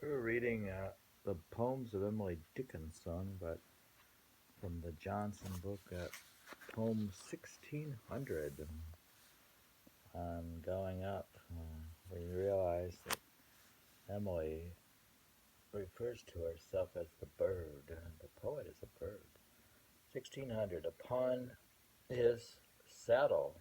We were reading the poems of Emily Dickinson, but from the Johnson book at poem 1600. Going up, we realize that Emily refers to herself as the bird. The poet is a bird. 1600. Upon his saddle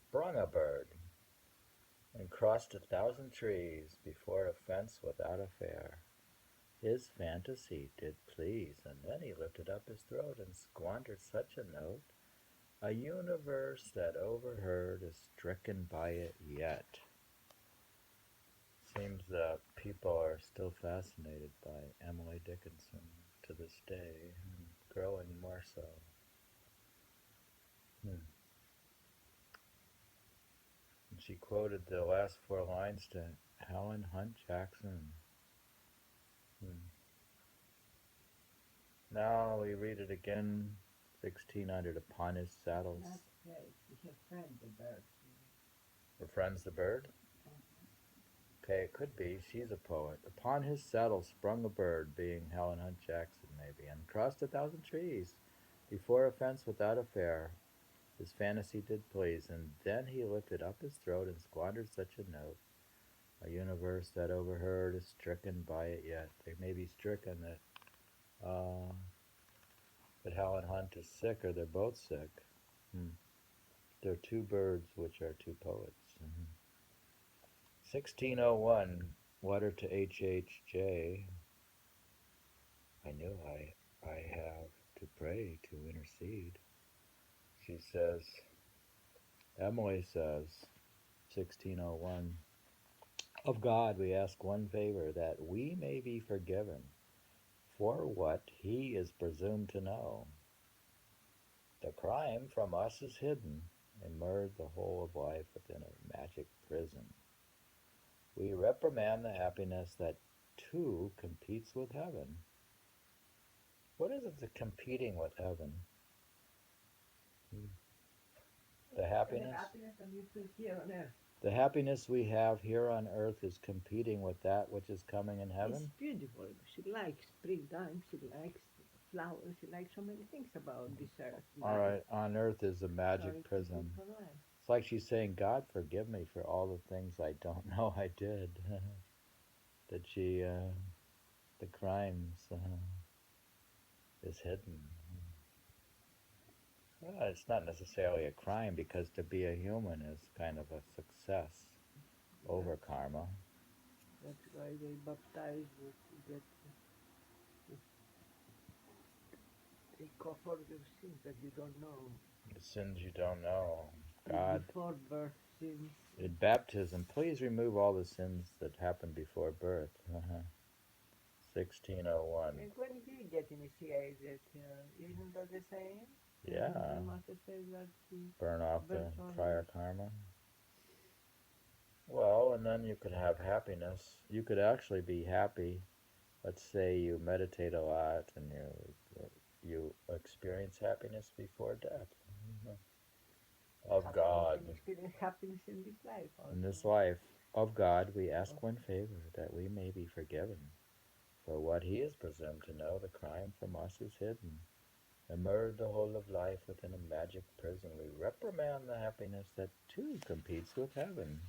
sprung a bird and crossed 1,000 trees before a fence without a fare. His fantasy did please, and then he lifted up his throat and squandered such a note. A universe that overheard is stricken by it yet. Seems that people are still fascinated by Emily Dickinson to this day, and growing more so. And she quoted the last four lines to Helen Hunt Jackson. Now we read it again, 1600. Upon his saddles. That's great. We have friend the bird. Her friend's the bird? Okay, it could be. She's a poet. Upon his saddle sprung a bird, being Helen Hunt Jackson, maybe, and crossed 1,000 trees before a fence without a fare. His fantasy did please, and then he lifted up his throat and squandered such a note. A universe that overheard is stricken by it yet. They may be stricken that Helen Hunt is sick, or they're both sick. They're two birds, which are two poets. 1601, letter to HHJ. I knew I have to pray to intercede. She says, Emily says, 1601, of God we ask one favor, that we may be forgiven for what he is presumed to know. The crime from us is hidden, immersed the whole of life within a magic prison. We reprimand the happiness that too competes with heaven. What is it that competing with heaven? The happiness? The happiness that you feel here on earth. The happiness we have here on earth is competing with that which is coming in heaven? It's beautiful. She likes springtime. She likes flowers. She likes so many things about this earth. All right, on earth is a magic prison. It's like she's saying, God, forgive me for all the things I don't know I did. That the crimes is hidden. Well, it's not necessarily a crime, because to be a human is kind of a success over karma. That's why they baptize you to get they cover your sins that you don't know. The sins you don't know. God. Before birth sins. In baptism, please remove all the sins that happened before birth. 1601. And when you get initiated, isn't that the same? Yeah. The master says that burn off the prior karma. Well, and then you could have happiness. You could actually be happy. Let's say you meditate a lot and you experience happiness before death. Of God. Experience happiness in this life. Also. In this life, of God, we ask one favor, that we may be forgiven. For what he is presumed to know, the crime from us is hidden. Immerse the whole of life within a magic prison. We reprimand the happiness that too competes with heaven.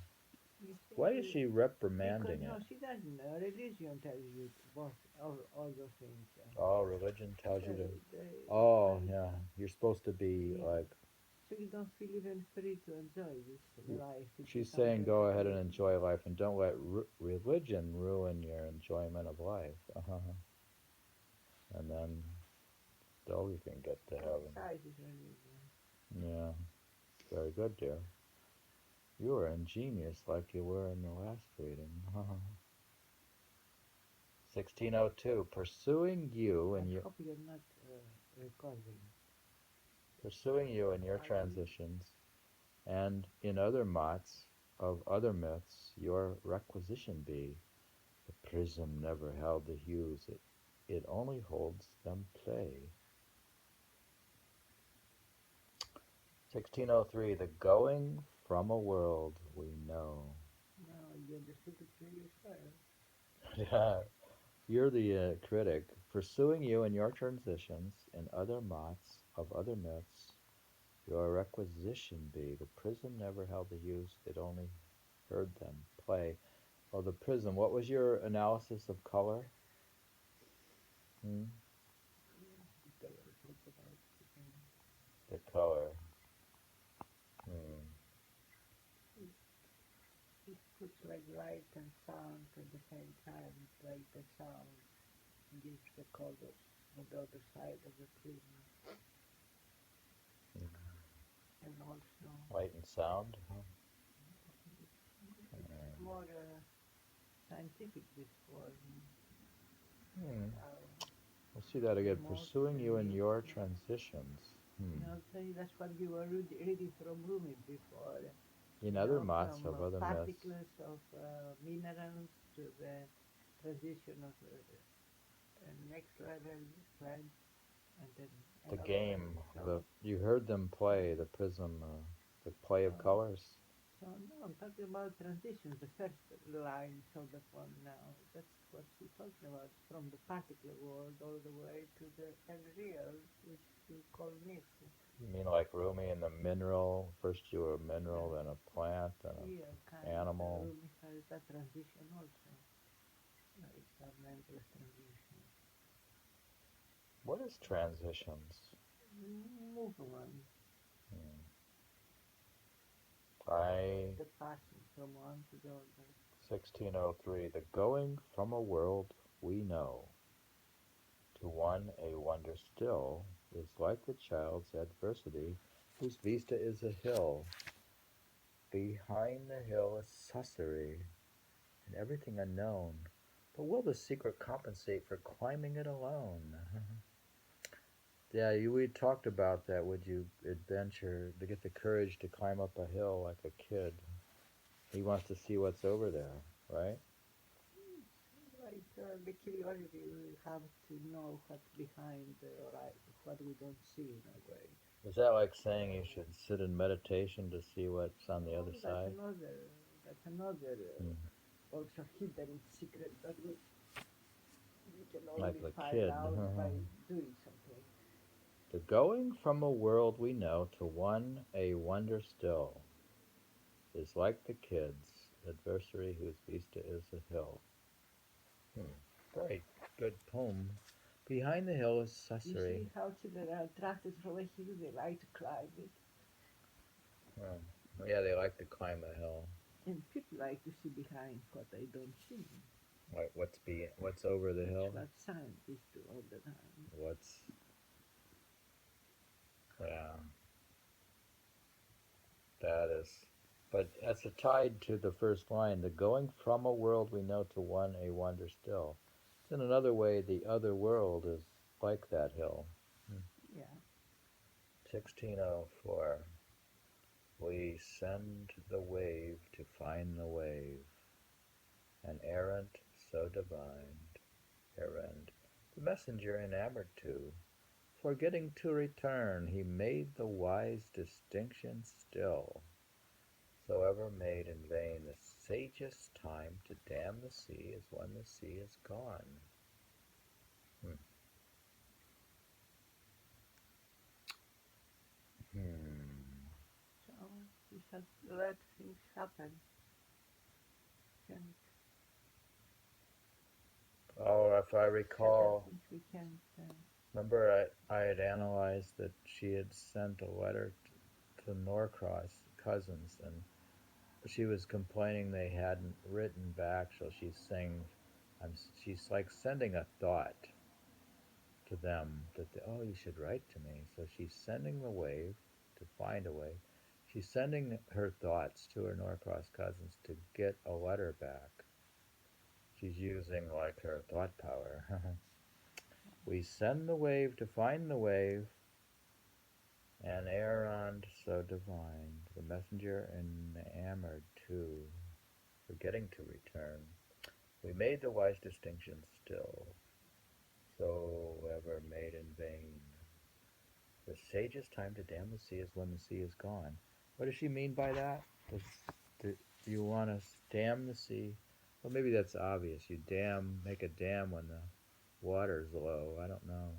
Why is she reprimanding it? No, she doesn't know. Religion tells you all those things. Oh, religion tells you to. Yeah. You're supposed to be like. So you don't feel even free to enjoy this life. She's saying go ahead and enjoy life, and don't let religion ruin your enjoyment of life. And then though you can get to heaven. Yeah. Very good, dear. You were ingenious like you were in the last reading. 1602. Pursuing you and your... I hope you're not recording. Pursuing you in your transitions, and in other mots of other myths, your requisition be. The prism never held the hues, it only holds them play. 1603. The going from a world we know. No, you understood it really well. Yeah, you're the critic. Pursuing you in your transitions and other mots of other myths, your requisition be. The prism never held the use, it only heard them play. Oh, the prism. What was your analysis of color? Hmm? The color. Hmm. It puts like light and sound at the same time. Like the sound gives the colors on the other side of the prism. And also, Light and sound. it's more scientific this form. Hmm. How We'll see that the again. Pursuing you in emotion your is. transitions. You Hmm. know, say that's what you were reading from Rumi before. In You other know, mots from of other myths. particles of minerals to the transition of next level plant and then The another level. game. The you heard them play the prism. The play So, of colors. so no, I'm talking about transitions. The first lines of the poem now. That's what she's talking about. From the particle world all the way to the unreal, which we call myth. You mean like Rumi and the mineral? First you were a mineral, then a plant, then Yeah, an kind. animal. Rumi has that transition also. Like some endless transition. What is transitions? Movement, Hmm. I the passing from one to the other. 1603. The going from a world we know to one a wonder still is like the child's adversity whose vista is a hill. Behind the hill is sussery and everything unknown. But will the secret compensate for climbing it alone? Yeah, we talked about that. Would you adventure to get the courage to climb up a hill like a kid? He wants to see what's over there, right? Like the curiosity, we have to know what's behind the horizon, what we don't see in a way. Is that like saying you should sit in meditation to see what's on the Oh, other side? that's another Mm. also hidden secret that we can Like only the find kid. out by doing something. The going from a world we know to one a wonder still is like the kid's adversary whose vista is a hill. Hmm. Very good poem. Behind the hill is You Sussery. see how children are attracted from a hill, they like to climb it. Oh. Yeah, they like to climb a hill. And people like to see behind what they don't see. Like what's over the That's hill? what scientists do all the time. What's yeah, that is. But that's a tied to the first line. The going from a world we know to one a wonder still. So in another way, the other world is like that hill. Hmm. Yeah. 1604. We send the wave to find the wave, an errant so divined, errand. The messenger enamored too, forgetting to return, he made the wise distinction still, so ever made in vain. The sagest time to dam the sea is when the sea is gone. Hmm. Hmm. So we should let things happen. Can Oh, if I certain recall, things we can't. remember I had analyzed that she had sent a letter to Norcross cousins, and she was complaining they hadn't written back, so she's saying, she's like sending a thought to them that oh, you should write to me. So she's sending the wave to find a way. She's sending her thoughts to her Norcross cousins to get a letter back. She's using like her thought power. We send the wave to find the wave, an errand so divine, the messenger enamored too, forgetting to return. We made the wise distinction still, so ever made in vain. The sagest time to dam the sea is when the sea is gone. What does she mean by that? Do you want to dam the sea? Well, maybe that's obvious. You make a dam when the water's low. I don't know.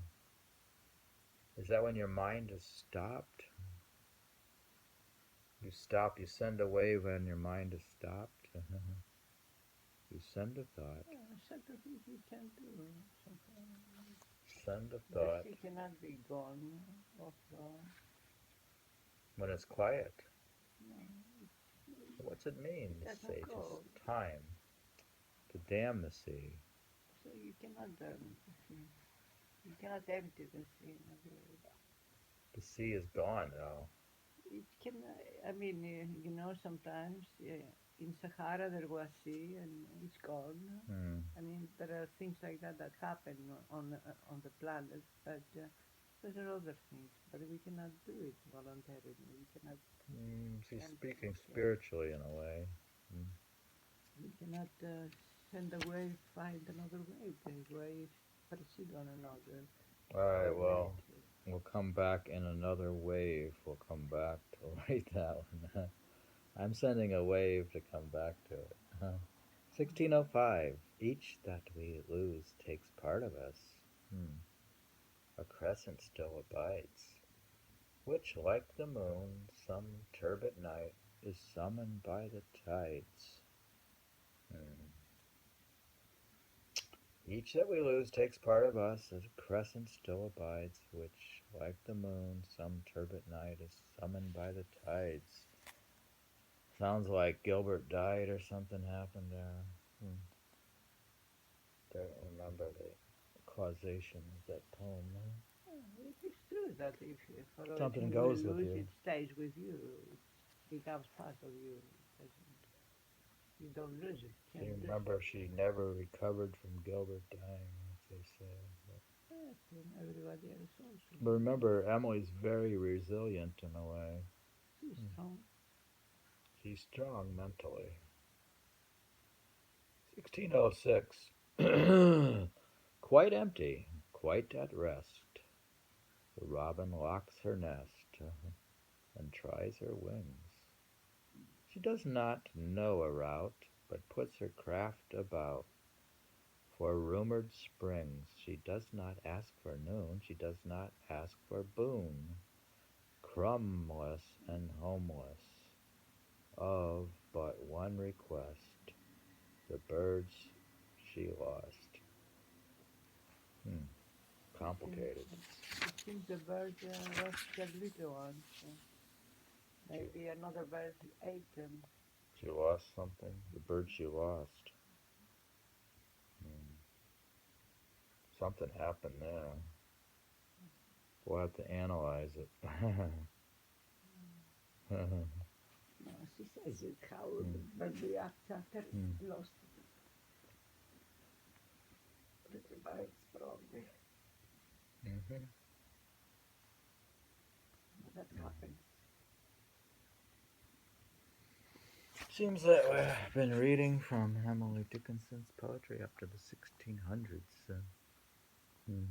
Is that when your mind has stopped? You send a wave when your mind has stopped. You send a thought. Certain things we can do. Send a The thought. sea cannot be gone off gone. When it's quiet. No, What's it mean, it the does not sage's go. time to dam the sea? So you cannot you cannot empty the sea in a way. The sea is gone now. It can, I mean, sometimes in Sahara there was sea and it's gone. Hmm. I mean, there are things like that that happen on the planet, but there are other things. But we cannot do it voluntarily. We cannot She's empty. speaking spiritually in a way. Hmm. We cannot send a wave, find another wave. The waves proceed on another All right, well, nature. we'll come back in another wave. We'll come back to write that one. I'm sending a wave to come back to it. 1605. Each that we lose takes part of us. Hmm. A crescent still abides, which, like the moon, some turbid night is summoned by the tides. Hmm. Each that we lose takes part of us, as a crescent still abides, which, like the moon, some turbid night is summoned by the tides. Sounds like Gilbert died or something happened there. Hmm. Don't remember the causation of that poem. It is true that if for Something everything you goes with lose, you. it stays with you. It becomes part of you. It doesn't, you don't lose it. Do Can't you lose it. remember she never recovered from Gilbert dying, as they say? Yes, and everybody else also. But remember, Emily's very resilient in a way. She's strong. She's strong mentally. 1606. Quite empty, quite at rest, the robin locks her nest and tries her wings. She does not know a route, but puts her craft about for rumored springs. She does not ask for noon, she does not ask for boon. Crumbless and homeless, of but one request, the birds she lost. Hmm, It seems, complicated. it seems the bird lost their little ones. She, Maybe another bird ate them. she lost something? The bird she lost. Hmm. Something happened there. We'll have to analyze it. Hmm. No, she says it how the bird reacts after it Hmm. lost little birds, probably. Mm-hmm. That happens. Seems that way. I've been reading from Emily Dickinson's poetry up to the 1600s. Hmm.